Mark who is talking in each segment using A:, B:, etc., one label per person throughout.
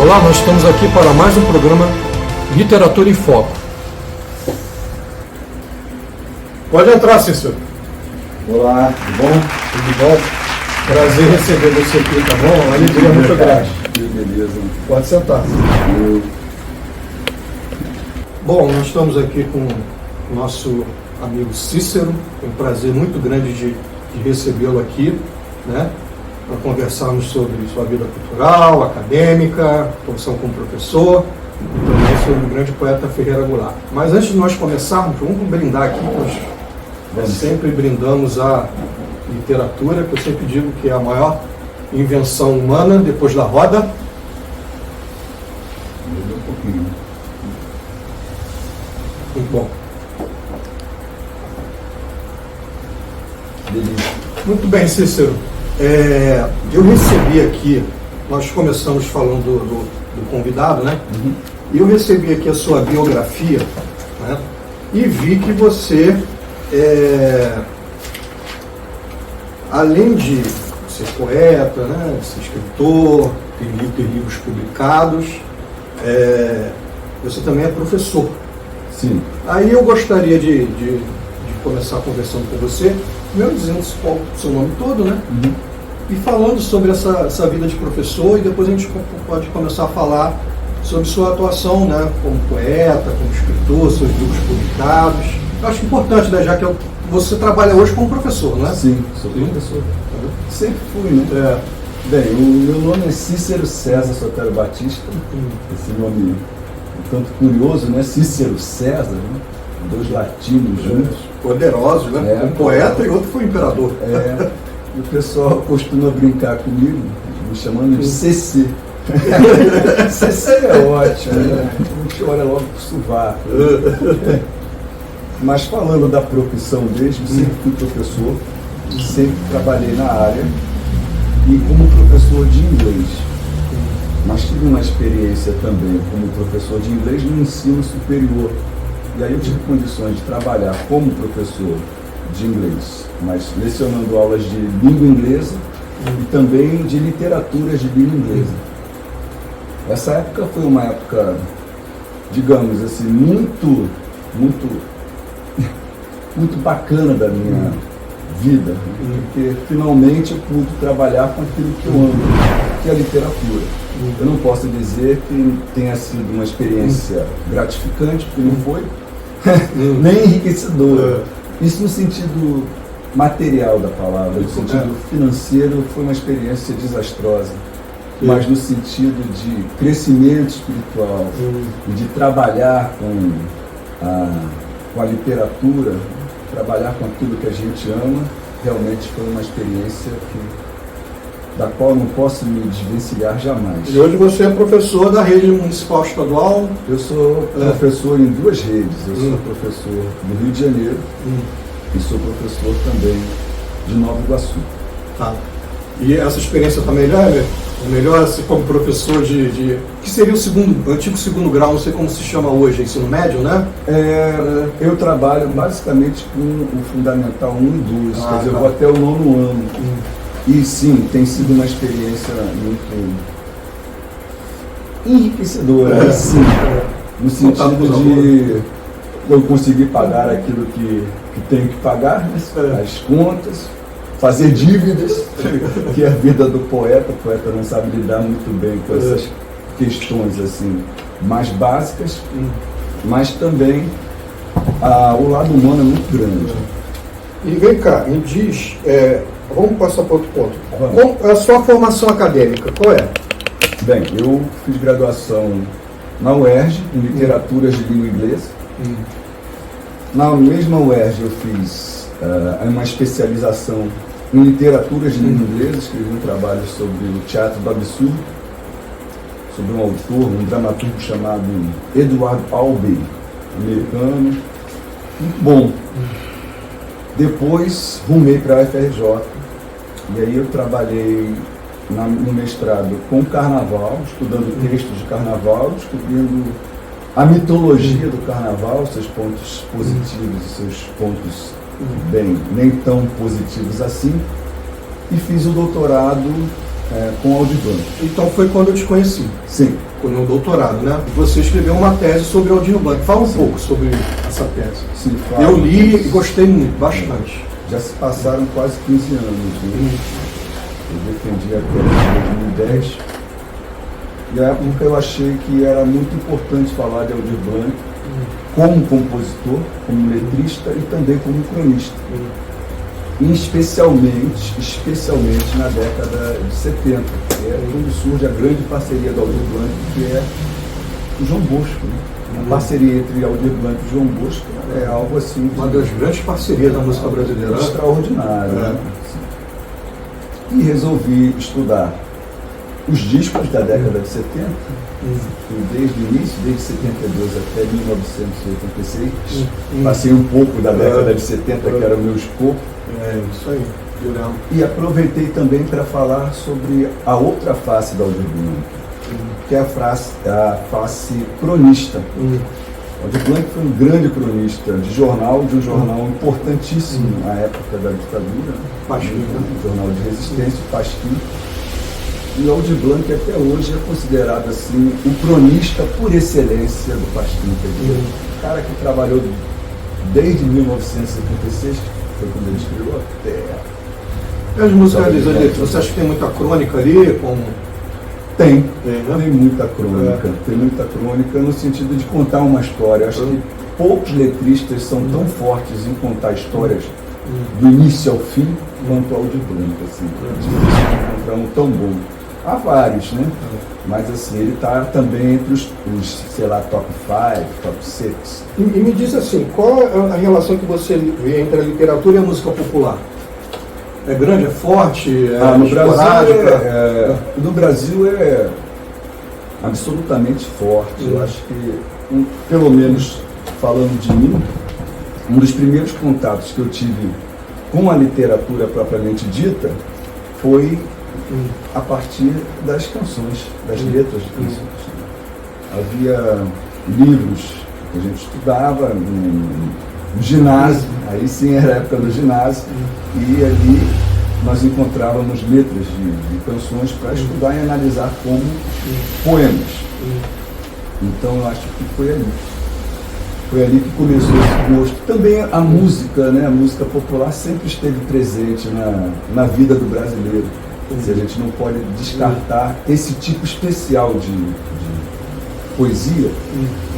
A: Olá, nós estamos aqui para mais um programa Literatura em Foco. Pode entrar, Cícero.
B: Olá, tudo bom?
A: Tudo bom? Prazer receber você aqui, tá bom? Uma alegria muito grande.
B: Que beleza.
A: Pode sentar. Bom, nós estamos aqui com o nosso amigo Cícero. É um prazer muito grande de recebê-lo aqui, né? Para conversarmos sobre sua vida cultural, acadêmica, profissão como professor, e também sobre o grande poeta Ferreira Goulart. Mas antes de nós começarmos, vamos brindar aqui. Nós sempre brindamos a literatura, que eu sempre digo que é a maior invenção humana depois da roda.
B: Um pouquinho.
A: Muito bom.
B: Delícia.
A: Muito bem, Cícero. Eu recebi aqui, nós começamos falando do convidado, né?
B: Uhum.
A: E eu recebi aqui a sua biografia, né? E vi que você, além de ser poeta, né? De ser escritor, ter livros publicados, você também é professor.
B: Sim.
A: Aí eu gostaria de começar conversando com você, primeiro dizendo o seu nome todo, né?
B: Uhum.
A: E falando sobre essa vida de professor, e depois a gente pode começar a falar sobre sua atuação, né, como poeta, como escritor, seus livros publicados. Eu acho importante, né, já que você trabalha hoje como professor, né?
B: Sim, sou professor. Sempre fui, né? Bem, o meu nome é Cícero César Sotero Batista. Esse nome um tanto curioso, né? Cícero César, né? Dois latinos juntos.
A: Poderosos, né? Um poeta e outro foi imperador.
B: O pessoal costuma brincar comigo, me chamando de CC. CC é ótimo, né? A gente olha logo pro sovaco. Mas falando da profissão mesmo, sempre fui professor, sempre trabalhei na área e como professor de inglês. Mas tive uma experiência também como professor de inglês no ensino superior. E aí eu tive condições de trabalhar como professor de inglês, mas lecionando aulas de língua inglesa e também de literaturas de língua inglesa. Essa época foi uma época, digamos assim, muito bacana da minha vida, porque finalmente eu pude trabalhar com aquilo que eu amo, que é a literatura. Eu não posso dizer que tenha sido uma experiência gratificante, porque não foi, nem enriquecedora. Isso no sentido material da palavra, no sentido financeiro foi uma experiência desastrosa, mas no sentido de crescimento espiritual e de trabalhar com a literatura, trabalhar com aquilo que a gente ama, realmente foi uma experiência da qual não posso me desvencilhar jamais.
A: E hoje você é professor da rede municipal estadual?
B: Eu sou professor em duas redes. Eu sou professor do Rio de Janeiro e sou professor também de Nova Iguaçu.
A: Tá. E essa experiência está melhor, né? Melhor assim, como professor que seria o antigo segundo grau, não sei como se chama hoje, ensino médio, né?
B: Eu trabalho basicamente com o Fundamental 1 e 2, quer dizer, eu vou até o 9º ano. E sim, tem sido uma experiência muito enriquecedora, sim, no sentido de eu conseguir pagar aquilo que tenho que pagar, né? As contas, fazer dívidas, que é a vida do poeta. O poeta não sabe lidar muito bem com essas questões assim mais básicas, mas também o lado humano é muito grande.
A: E vem cá, me diz, vamos passar para outro ponto. Qual a sua formação acadêmica? Qual é?
B: Bem, eu fiz graduação na UERJ, em literaturas de língua inglesa. Na mesma UERJ eu fiz uma especialização em literaturas de língua inglesa, escrevi um trabalho sobre o teatro do absurdo, sobre um autor, um dramaturgo chamado Edward Albee, americano, muito bom. Depois rumei para a UFRJ, e aí eu trabalhei no mestrado com carnaval, estudando textos de carnaval, descobrindo a mitologia do carnaval, seus pontos positivos e seus pontos nem tão positivos assim, e fiz o doutorado com Aldir Blanc.
A: Então foi quando eu te conheci,
B: Sim.
A: com o meu doutorado, né? Você escreveu uma tese sobre Aldir Blanc. Fala um pouco sobre essa tese.
B: Sim,
A: Eu li e gostei muito, bastante.
B: Já se passaram quase 15 anos. Né? Eu defendi a tese em 2010. E à época eu achei que era muito importante falar de Aldir Blanc como compositor, como letrista e também como cronista. E especialmente na década de 70, que é quando surge a grande parceria do Aldir Blanc, que é o João Bosco. Né? A parceria entre Aldir Blanc e João Bosco é algo assim...
A: Uma das grandes parcerias da música brasileira.
B: Extraordinária. Né? E resolvi estudar os discos da década de 70, desde o início, desde 72 até 1986. Passei um pouco da década de 70, que era o meu escopo.
A: É, isso aí, eu lembro.
B: E aproveitei também para falar sobre a outra face da Aldir Blanc, que é a face cronista. Aldir Blanc foi um grande cronista de um jornal importantíssimo na época da ditadura, um jornal de resistência, o Pasquim. E Aldir Blanc até hoje é considerado assim o cronista por excelência do Pasquim. O cara que trabalhou desde 1976, que foi quando ele escreveu até...
A: As músicas, você acha que tem muita crônica ali?
B: Tem muita crônica. Tem muita crônica no sentido de contar uma história. Acho que poucos letristas são tão fortes em contar histórias do início ao fim quanto Aldir Blanc. Assim, encontrar um tão bom. Há vários, né? Mas assim, ele está também entre os, sei lá, top 5, top 6.
A: E me diz assim, qual é a relação que você vê entre a literatura e a música popular? É grande, é forte, é esporádica?
B: No Brasil é absolutamente forte. Eu acho que, pelo menos falando de mim, um dos primeiros contatos que eu tive com a literatura propriamente dita foi a partir das canções, das letras de canções. Havia livros que a gente estudava no ginásio, aí sim era a época do ginásio, e ali nós encontrávamos letras de canções para estudar e analisar como poemas. Então eu acho que foi ali. Foi ali que começou esse gosto. Também a música, né? A música popular sempre esteve presente na vida do brasileiro. A gente não pode descartar esse tipo especial de poesia,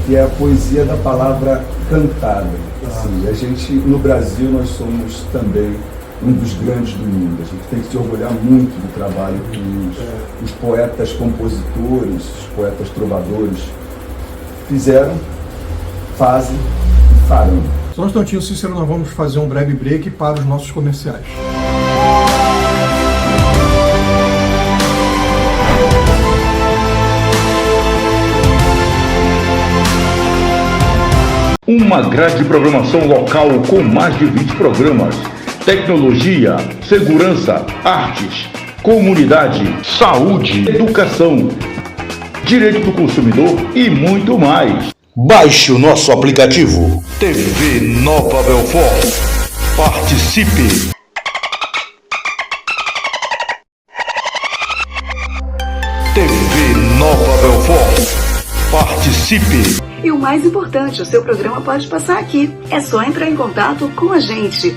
B: que é a poesia da palavra cantada. Assim, a gente, no Brasil, nós somos também um dos grandes do mundo. A gente tem que se orgulhar muito do trabalho que os poetas compositores, os poetas trovadores fizeram, fazem e farão.
A: Só um instantinho, Cícero, nós vamos fazer um breve break para os nossos comerciais.
C: Uma grade programação local com mais de 20 programas. Tecnologia, segurança, artes, comunidade, saúde, educação, direito do consumidor e muito mais.
D: Baixe o nosso aplicativo
C: TV Nova Belfort. Participe! TV Nova Belfort. Participe!
E: E o mais importante, o seu programa pode passar aqui. É só entrar em contato com a gente.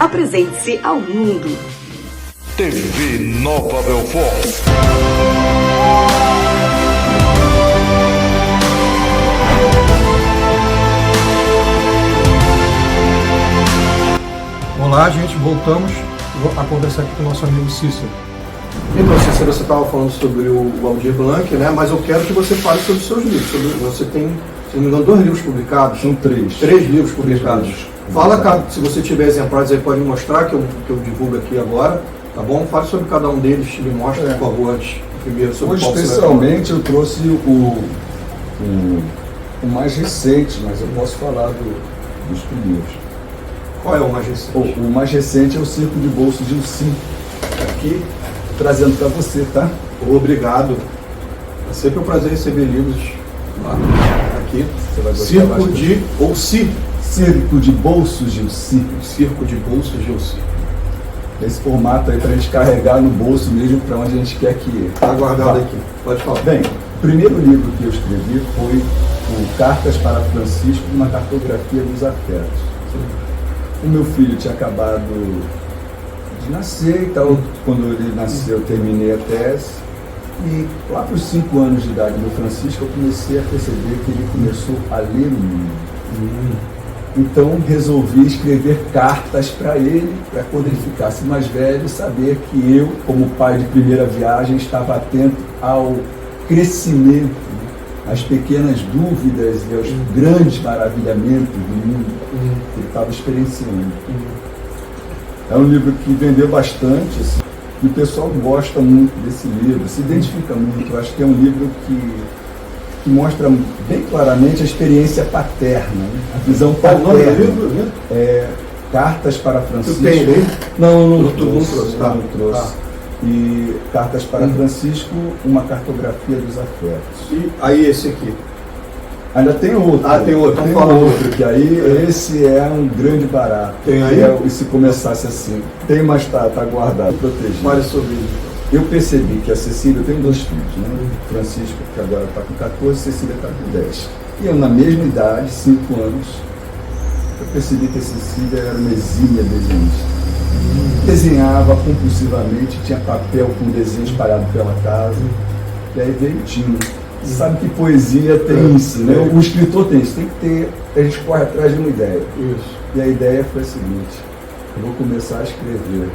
E: Apresente-se ao mundo.
C: TV Nova Belfort.
A: Olá, gente, voltamos a conversar aqui com o nosso amigo Cícero. Então, Cícero, você estava falando sobre o Aldir Blanc, né? Mas eu quero que você fale sobre os seus livros. Você tem, se não me engano, 2 livros publicados.
B: São 3.
A: 3 livros publicados. Fala, se você tiver exemplares aí, pode me mostrar, que eu divulgo aqui agora, tá bom? Fale sobre cada um deles, me mostra, por favor, antes. Primeiro, sobre
B: Hoje, especialmente, eu trouxe o mais recente, mas eu posso falar dos primeiros.
A: Qual é o mais recente?
B: O mais recente é o Circo de Bolso de Gilci. Aqui, trazendo para você, tá?
A: Obrigado. É sempre um prazer receber livros aqui.
B: Você vai gostar
A: Circo
B: bastante.
A: de... ou
B: Circo de Bolso Gilci.
A: Circo de Bolso Gilci.
B: Esse formato aí para a gente carregar no bolso mesmo para onde a gente quer que ir.
A: Está guardado aqui, pode falar.
B: Bem, o primeiro livro que eu escrevi foi o Cartas para Francisco, uma cartografia dos afetos. O meu filho tinha acabado de nascer e tal. Quando ele nasceu, eu terminei a tese. E lá para os 5 anos de idade do Francisco, eu comecei a perceber que ele começou a ler o livro. Então resolvi escrever cartas para ele, para quando ele ficasse mais velho, saber que eu, como pai de primeira viagem, estava atento ao crescimento, às pequenas dúvidas e aos grandes maravilhamentos do mundo que ele estava experienciando. É um livro que vendeu bastante, assim, e o pessoal gosta muito desse livro, se identifica muito. Eu acho que é um livro que mostra bem claramente a experiência paterna, né? A visão paterna.
A: Qual o nome do livro, né?
B: Cartas para Francisco.
A: Tu tem ele?
B: Não
A: trouxe.
B: Não trouxe. E Cartas para Francisco, uma cartografia dos afetos.
A: E aí esse aqui?
B: Ainda tem outro.
A: Tem outro.
B: Tem outro, que aí esse é um grande barato.
A: Tem aí?
B: E se começasse assim. Tem, mas tá guardado, protegido.
A: Fale sobre isso.
B: Eu percebi que a Cecília, eu tenho 2 filhos, né? Francisco, que agora está com 14, Cecília está com 10. E eu, na mesma idade, 5 anos, eu percebi que a Cecília era uma exímia desenhista. Desenhava compulsivamente, tinha papel com desenho espalhado pela casa. E aí veio o Tino. Sabe que poesia tem isso, né? O escritor tem isso, tem que ter, a gente corre atrás de uma ideia.
A: Isso.
B: E a ideia foi a seguinte: eu vou começar a escrever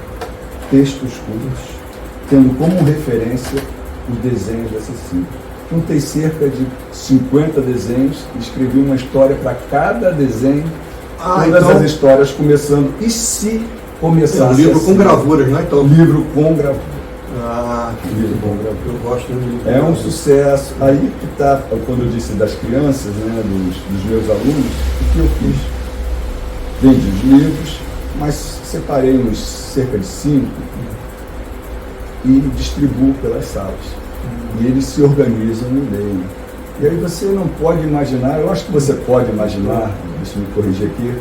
B: textos curtos, tendo como referência os desenhos da Cecília. Juntei cerca de 50 desenhos e escrevi uma história para cada desenho, todas as histórias começando. E se começasse
A: livro
B: assim,
A: com gravuras, né? Então,
B: livro com gravura.
A: Livro com gravura. Eu gosto do livro.
B: É um sucesso. Aí que está, quando eu disse das crianças, né, dos meus alunos, o que eu fiz? Vendi os livros, mas separei uns cerca de 5 e distribuo pelas salas. E eles se organizam e leem. E aí você não pode imaginar, eu acho que você pode imaginar, deixa eu me corrigir aqui,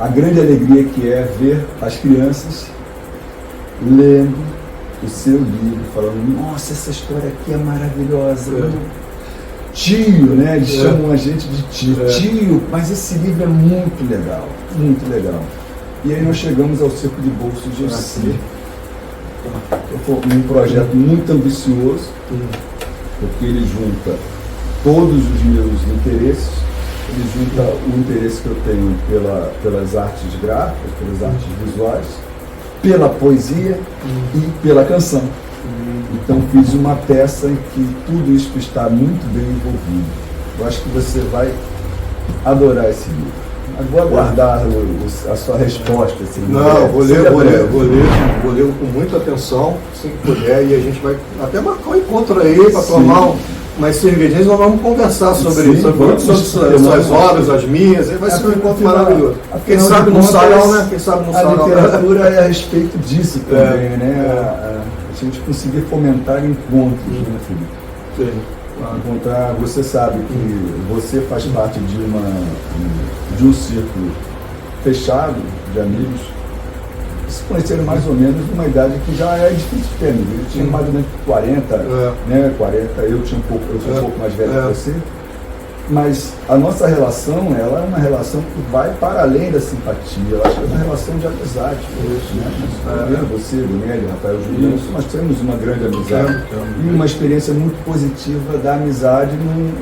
B: a grande alegria que é ver as crianças lendo o seu livro, falando, nossa, essa história aqui é maravilhosa. Tio, né? Eles chamam a gente de tio. Tio, mas esse livro é muito legal, muito legal. E aí nós chegamos ao Circo de Bolso de GC. Um projeto muito ambicioso, porque ele junta todos os meus interesses, ele junta o interesse que eu tenho pelas artes gráficas, pelas artes visuais, pela poesia e pela canção. Então fiz uma peça em que tudo isso está muito bem envolvido. Eu acho que você vai adorar esse livro. Mas vou aguardar a sua resposta. Assim,
A: não, vou ler com muita atenção, assim que puder, e a gente vai até marcar um encontro aí para tomar umas cervejinhas e nós vamos conversar sobre isso, sobre suas obras, as minhas, vai ser um encontro maravilhoso. Quem sabe no salão, né? Quem sabe no salão.
B: A literatura é a respeito disso também, né? A gente conseguir fomentar encontros, né, Felipe?
A: Sim.
B: Encontrar, você sabe que você faz parte de um círculo fechado de amigos que se conheceram mais ou menos numa idade que já é difícil de ter. Eu tinha mais ou menos 40, né? 40, eu sou um pouco mais velho que você. Mas a nossa relação, ela é uma relação que vai para além da simpatia. Eu acho que é uma relação de amizade. Né? Você, Daniel, Rafael, Juliano, nós temos uma grande amizade. E uma experiência muito positiva da amizade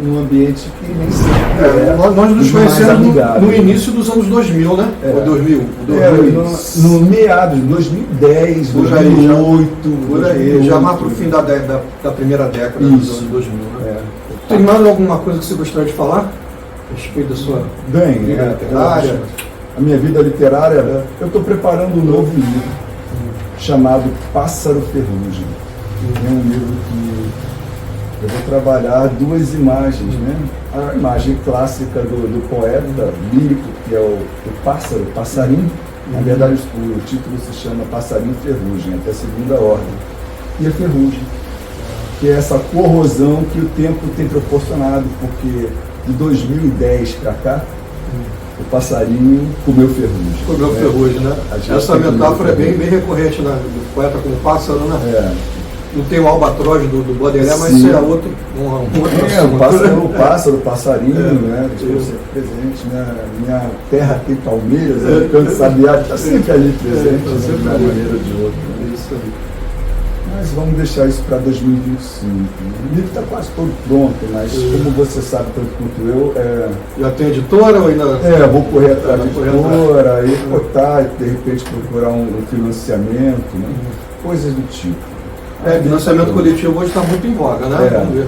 B: num ambiente que nem sempre
A: nós nos conhecemos no início dos anos 2000, né? Ou 2000?
B: No meados de 2010, 2008.
A: Por aí, já mais para o fim da primeira década dos anos 2000, né? Tem mais alguma coisa que você gostaria de falar a respeito da sua vida literária?
B: A minha vida literária, eu estou preparando um novo livro chamado Pássaro Ferrugem. É um livro que eu vou trabalhar 2 imagens, né? A imagem clássica do poeta lírico, que é o pássaro, passarinho. Na verdade, o título se chama Passarinho Ferrugem, até a segunda ordem. E a ferrugem, que é essa corrosão que o tempo tem proporcionado, porque de 2010 para cá, o passarinho comeu ferrugem.
A: Comeu ferrugem, né? Essa metáfora é bem recorrente, né? Do poeta como pássaro, né? Não tem o albatroz do Baudelaire, mas isso é outro.
B: O pássaro, o passarinho, né? Estou sempre presente, né? Minha terra tem palmeiras, o canto sabiá está sempre ali presente, de uma maneira ou de outra.
A: É isso aí.
B: Mas vamos deixar isso para 2025. O livro está quase todo pronto, mas como você sabe tanto quanto eu...
A: Já tem editora ou ainda...
B: vou correr atrás de editora, aí botar, de repente procurar um financiamento, né? Coisas do tipo.
A: Financiamento coletivo hoje está muito em voga, né? Vamos ver.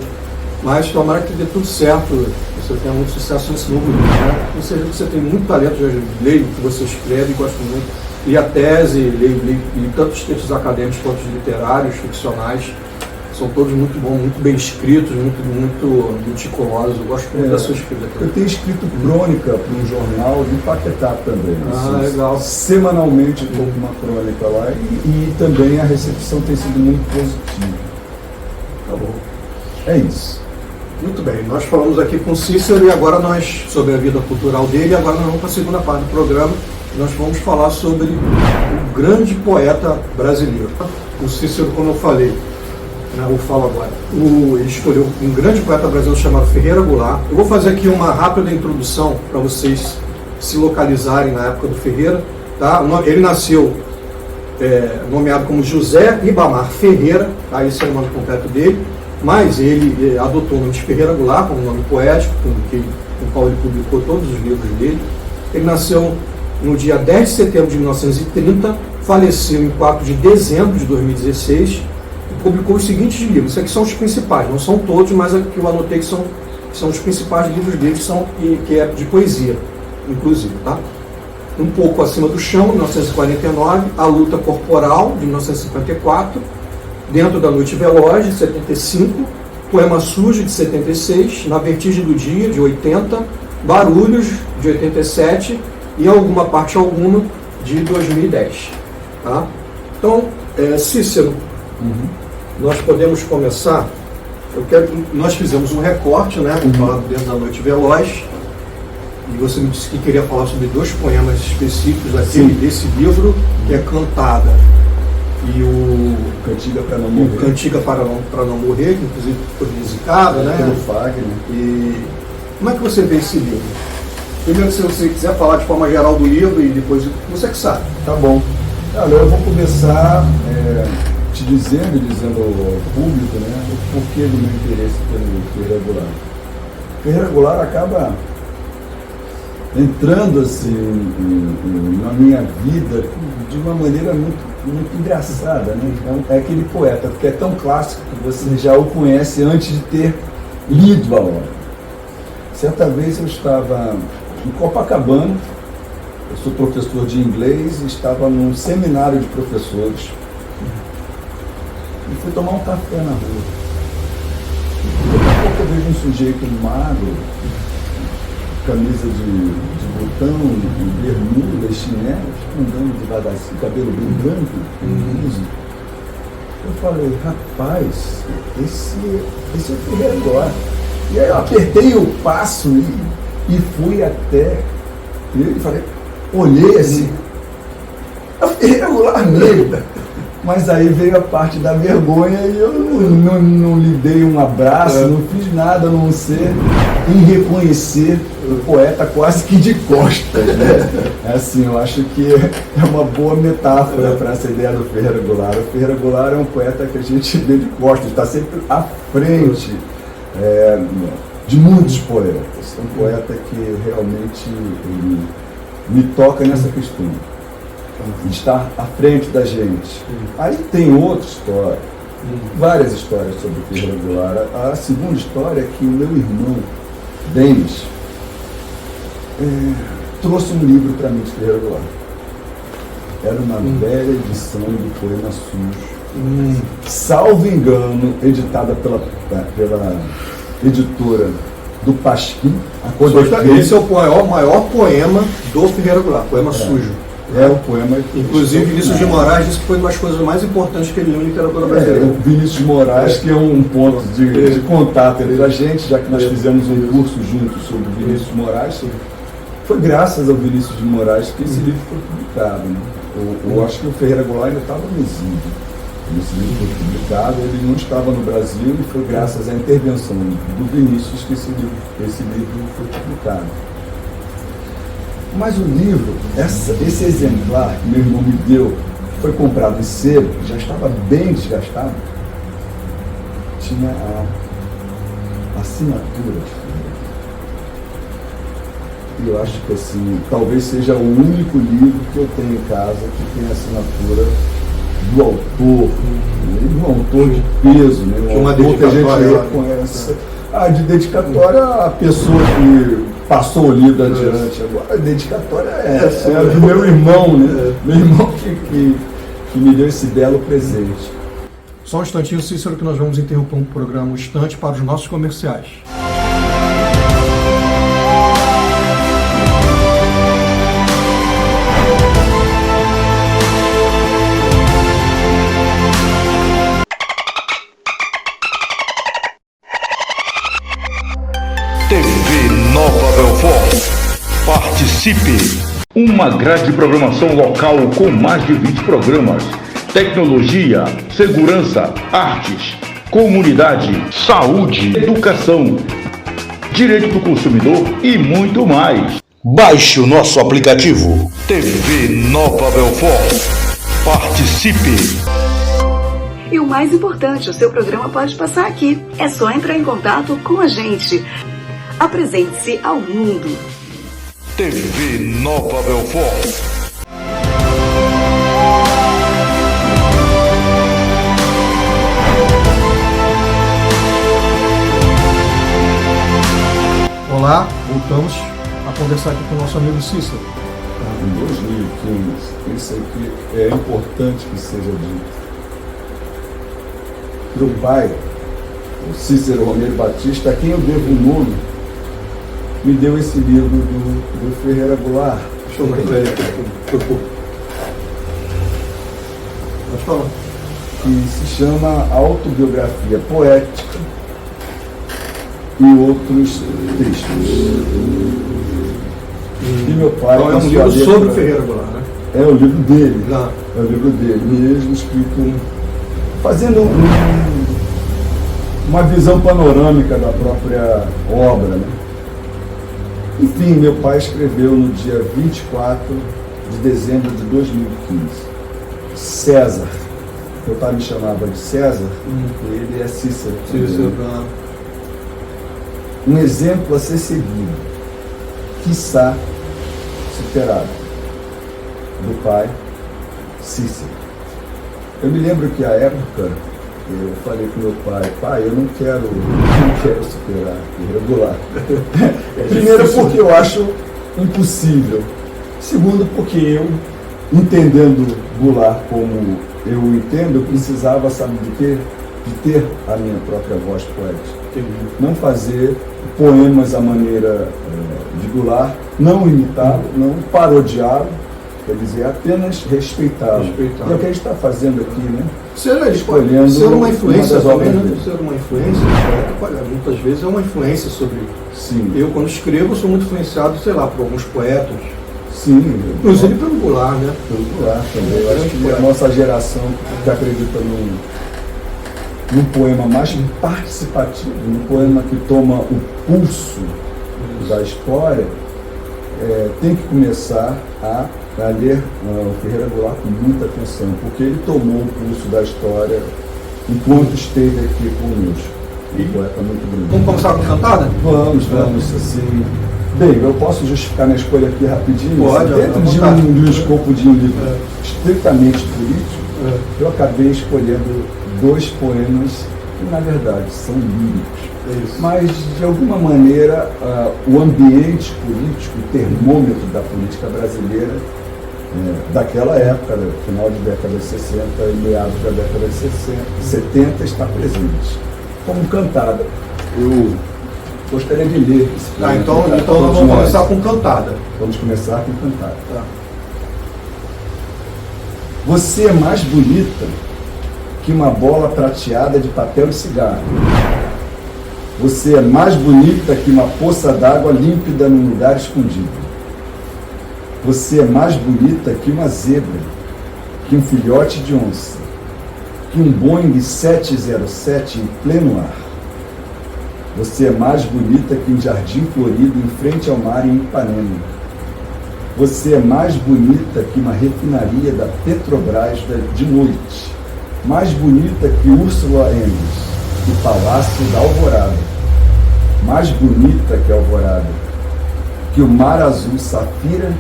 A: Mas tomara que dê tudo certo, você tenha muito sucesso nesse novo livro, né? Ou seja, você tem muito talento, já leio o que você escreve, gosto muito. Li a tese, li tanto os textos acadêmicos quanto os literários, ficcionais. São todos muito bons, muito bem escritos, muito meticulosos. Eu gosto muito da sua escrita.
B: Eu tenho escrito crônica para um jornal de Paquetá também.
A: Legal.
B: Semanalmente eu estou com uma crônica lá e também a recepção tem sido muito positiva.
A: Tá bom.
B: É isso.
A: Muito bem, nós falamos aqui com o Cícero e agora sobre a vida cultural dele, e agora nós vamos para a segunda parte do programa. Nós vamos falar sobre o grande poeta brasileiro. O Cícero, como eu falei, eu falo agora, ele escolheu um grande poeta brasileiro chamado Ferreira Goulart. Eu vou fazer aqui uma rápida introdução para vocês se localizarem na época do Ferreira. Tá? Ele nasceu nomeado como José Ribamar Ferreira, tá? Esse é o nome completo dele, mas ele adotou o nome de Ferreira Goulart como nome poético, com o qual ele publicou todos os livros dele. Ele nasceu no dia 10 de setembro de 1930, faleceu em 4 de dezembro de 2016 e publicou os seguintes livros. Isso aqui são os principais, não são todos, mas aqui eu anotei que são os principais livros dele, que é de poesia, inclusive. Tá? Um pouco acima do chão, de 1949, A Luta Corporal, de 1954, Dentro da Noite Veloz, de 75, Poema Sujo, de 76, Na Vertigem do Dia, de 80, Barulhos, de 87 e Alguma Parte Alguma, de 2010. Tá? Então, Cícero, nós podemos começar. Nós fizemos um recorte, né, falando Dentro da Noite Veloz, e você me disse que queria falar sobre 2 poemas específicos desse livro, que é Cantada e o
B: Cantiga para Não Morrer.
A: Cantiga para não Morrer, que inclusive foi musicado, né?
B: Pelo Fagner.
A: E como é que você vê esse livro? Primeiro, se você quiser falar de forma geral do livro e depois você que sabe.
B: Tá bom. Olha, eu vou começar te dizendo ao público, né, o porquê do meu interesse pelo Ferreira Goulart. Ferreira Goulart acaba entrando assim na minha vida de uma maneira muito engraçada, né? Então, é aquele poeta que é tão clássico que você já o conhece antes de ter lido a obra. Certa vez eu estava em Copacabana, eu sou professor de inglês e estava num seminário de professores e fui tomar um café na rua. Daqui a pouco eu vejo um sujeito magro, camisa de botão, bermuda, chinelos, andando devagarzinho, cabelo bem branco, liso. Eu falei, rapaz, esse é o Ferreira Goulart. E aí eu apertei o passo e fui até ele e falei, olhei assim, é o Ferreira Goulart mesmo. Mas aí veio a parte da vergonha e eu não lhe dei um abraço, não fiz nada a não ser em reconhecer o poeta quase que de costas, né? Assim, eu acho que é uma boa metáfora para essa ideia do Ferreira Goulart. O Ferreira Goulart é um poeta que a gente vê de costas, está sempre à frente de muitos poetas. É um poeta que realmente me toca nessa questão. Estar à frente da gente. Aí tem outra história, várias histórias sobre o Ferreira Goulart. A segunda história é que o meu irmão, Denis, trouxe um livro para mim de Ferreira Goulart. Era uma velha edição do Poema Sujo, salvo engano, editada pela editora do Pasquim.
A: Esse é o maior poema do Ferreira Goulart, Poema Sujo.
B: É o poema.
A: Inclusive, Vinícius de Moraes disse que foi uma das coisas mais importantes que ele leu em literatura brasileira.
B: O Vinícius de Moraes, que é um ponto de contato entre a gente, já que nós fizemos um curso juntos sobre Vinícius de Moraes, Foi graças ao Vinícius de Moraes que esse livro foi publicado. Né? Eu acho que o Ferreira Goulart ainda estava no exílio. Esse livro foi publicado, ele não estava no Brasil e foi graças à intervenção do Vinícius que esse livro foi publicado. Mas o livro, esse exemplar que meu irmão me deu, foi comprado em sebo, já estava bem desgastado, tinha a assinatura. E eu acho que assim, talvez seja o único livro que eu tenho em casa que tem a assinatura do autor, um autor de peso, né? Um autor que a gente reconhece. De dedicatória à pessoa que passou o livro adiante. Agora a dedicatória é a do meu irmão, né? Meu irmão que me deu esse belo presente.
A: Só um instantinho, Cícero, que nós vamos interromper o programa um instante para os nossos comerciais.
C: TV Nova Belfort. Participe! Uma grade de programação local com mais de 20 programas. Tecnologia, segurança, artes, comunidade, saúde, educação, direito do consumidor e muito mais.
D: Baixe o nosso aplicativo.
C: TV Nova Belfort. Participe!
E: E o mais importante, o seu programa pode passar aqui. É só entrar em contato com a gente. Apresente-se ao mundo.
C: TV Nova Belfort.
A: Olá, voltamos a conversar aqui com o nosso amigo Cícero.
B: Em 2015, isso aqui é importante que seja dito. Meu pai, o Cícero Romero Batista, a quem eu devo o nome, me deu esse livro do Ferreira Goulart.
A: Deixa eu ver aqui. Pode falar.
B: Que se chama Autobiografia Poética e Outros Textos. E meu pai...
A: Então é um livro sobre o Ferreira Goulart, né?
B: É o livro dele.
A: Ah.
B: É o livro dele mesmo, escrito... Fazendo uma visão panorâmica da própria obra, né? Enfim, meu pai escreveu no dia 24 de dezembro de 2015. César. Meu pai me chamava de César, e ele é Cícero. Um exemplo a ser seguido, quiçá superado, do pai Cícero. Eu me lembro que à época eu falei com meu pai, eu não quero superar Ferreira Goulart. Primeiro porque eu acho impossível. Segundo porque eu, entendendo Goulart como eu entendo, eu precisava, sabe de quê? De ter a minha própria voz poética. Não fazer poemas à maneira de Goulart, não imitá-lo, não parodiá-lo, quer dizer, apenas respeitá-lo. E é o que a gente está fazendo aqui, né?
A: Ser uma influência também, né? Ser uma influência, muitas vezes é uma influência sobre...
B: Sim.
A: Eu, quando escrevo, sou muito influenciado, sei lá, por alguns poetas.
B: Sim.
A: Inclusive pelo Goulart, né?
B: Pelo Goulart também. Eu acho que a nossa geração que acredita num poema mais participativo, num poema que toma o pulso da história, tem que começar a ler o Ferreira Goulart com muita atenção, porque ele tomou o pulso da história enquanto esteve aqui conosco. Um poeta muito bonito.
A: Vamos começar com cantada?
B: Vamos, assim. Bem, eu posso justificar minha escolha aqui rapidinho?
A: Pode,
B: dentro de um escopo de um livro estritamente político, eu acabei escolhendo dois poemas que, na verdade, são líricos. Mas, de alguma maneira, o ambiente político, o termômetro da política brasileira, daquela época, final de década de 60 e meados da década de 70, está presente. Como cantada, eu gostaria de ler esse poema.
A: Então nós vamos começar com cantada.
B: Vamos começar com cantada. Tá. Você é mais bonita que uma bola prateada de papel de cigarro. Você é mais bonita que uma poça d'água límpida num lugar escondido. Você é mais bonita que uma zebra, que um filhote de onça, que um Boeing 707 em pleno ar. Você é mais bonita que um jardim florido em frente ao mar em Ipanema. Você é mais bonita que uma refinaria da Petrobras de noite. Mais bonita que Úrsula Endres, o Palácio da Alvorada. Mais bonita que a Alvorada, que o mar azul safira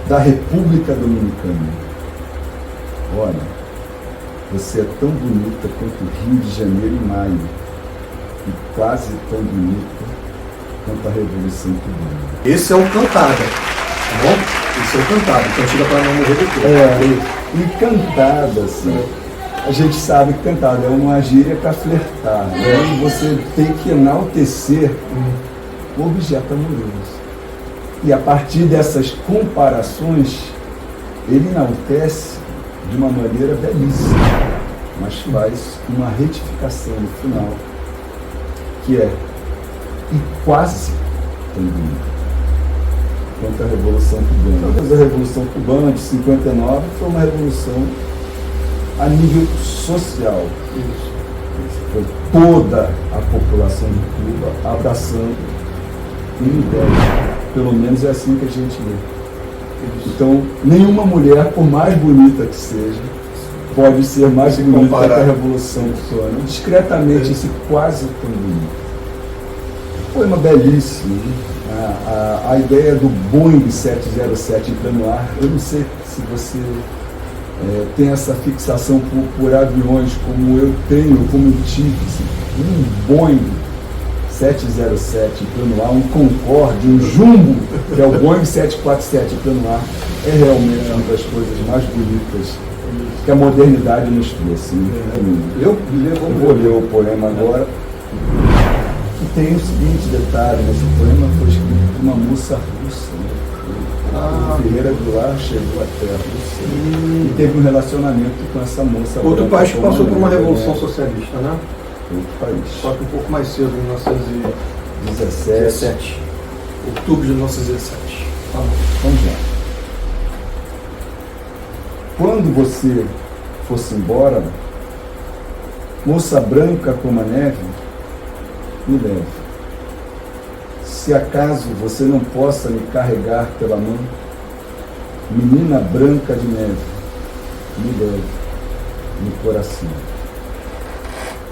B: da República Dominicana. Olha, você é tão bonita quanto o Rio de Janeiro em maio, e quase tão bonita quanto a Revolução Cubana.
A: Esse é o Cantada, tá bom? Esse é o Cantada, cantiga para não morrer depois.
B: E cantada, assim, a gente sabe que cantada é uma gíria para flertar, né? Você tem que enaltecer o objeto amoroso. E a partir dessas comparações, ele enaltece de uma maneira belíssima, mas faz uma retificação no final, que é e quase tão bonito quanto a Revolução Cubana. Mas a Revolução Cubana de 59 foi uma revolução a nível social. Foi toda a população de Cuba abraçando uma ideia. Pelo menos é assim que a gente vê. Então, nenhuma mulher, por mais bonita que seja, pode ser mais bonita que a Revolução Cubana. Discretamente, esse quase tão bonito. Poema belíssimo. A ideia do Boeing 707 em plano ar, eu não sei se você tem essa fixação por aviões como eu tenho, como eu tive. Assim, um Boeing 707 em plano ar, um Concorde, um Jumbo, que é o Boeing 747 em plano ar, é realmente uma das coisas mais bonitas que a modernidade nos trouxe. Eu vou ler o poema agora. E tem o seguinte detalhe, esse poema foi escrito por uma moça russa, né? Ferreira Goulart chegou até a Rússia e teve um relacionamento com essa moça.
A: Outro país que passou por uma revolução socialista, né?
B: Outro país.
A: Só que um pouco mais cedo, em 1917. Outubro de 1917.
B: Tá bom, vamos lá. Quando você fosse embora, moça branca como a neve, me leve. Se acaso você não possa me carregar pela mão, menina branca de neve, me leve no coração.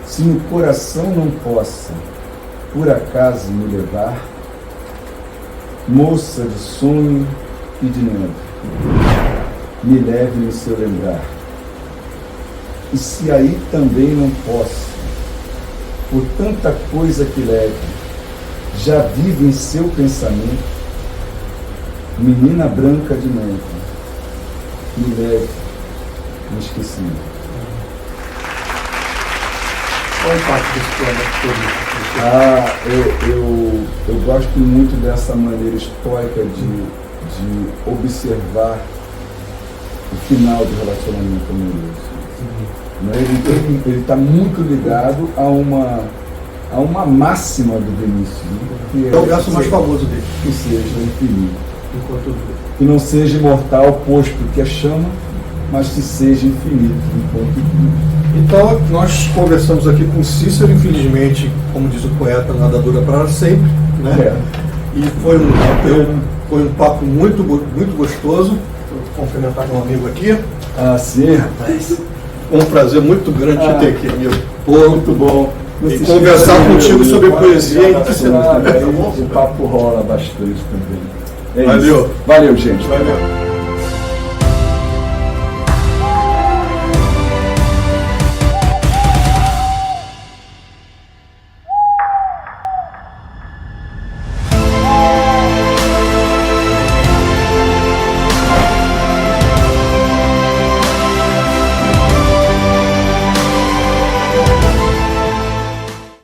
B: Se no coração não possa, por acaso, me levar, moça de sonho e de neve, me leve no seu lembrar. E se aí também não possa, por tanta coisa que leve, já vive em seu pensamento, menina branca de neve, me leve no esquecimento.
A: Qual é o impacto desse poema?
B: Eu gosto muito dessa maneira estoica de observar o final do relacionamento amoroso. Ele está muito ligado a uma máxima do Vinícius, né?
A: É o verso mais famoso dele.
B: Que seja infinito.
A: Enquanto dura.
B: Que não seja imortal, posto que é chama, mas que seja infinito enquanto dura.
A: Então, nós conversamos aqui com Cícero, infelizmente, como diz o poeta, nada dura para sempre, né? E foi um papo muito, muito gostoso. Vou cumprimentar meu amigo aqui.
B: Ah, sim, rapaz.
A: Um prazer muito grande te ter aqui, amigo.
B: Pô, muito bom.
A: E conversar contigo sobre poesia e
B: tá bom? O papo rola bastante também.
A: Valeu.
B: Valeu, gente.
A: Valeu.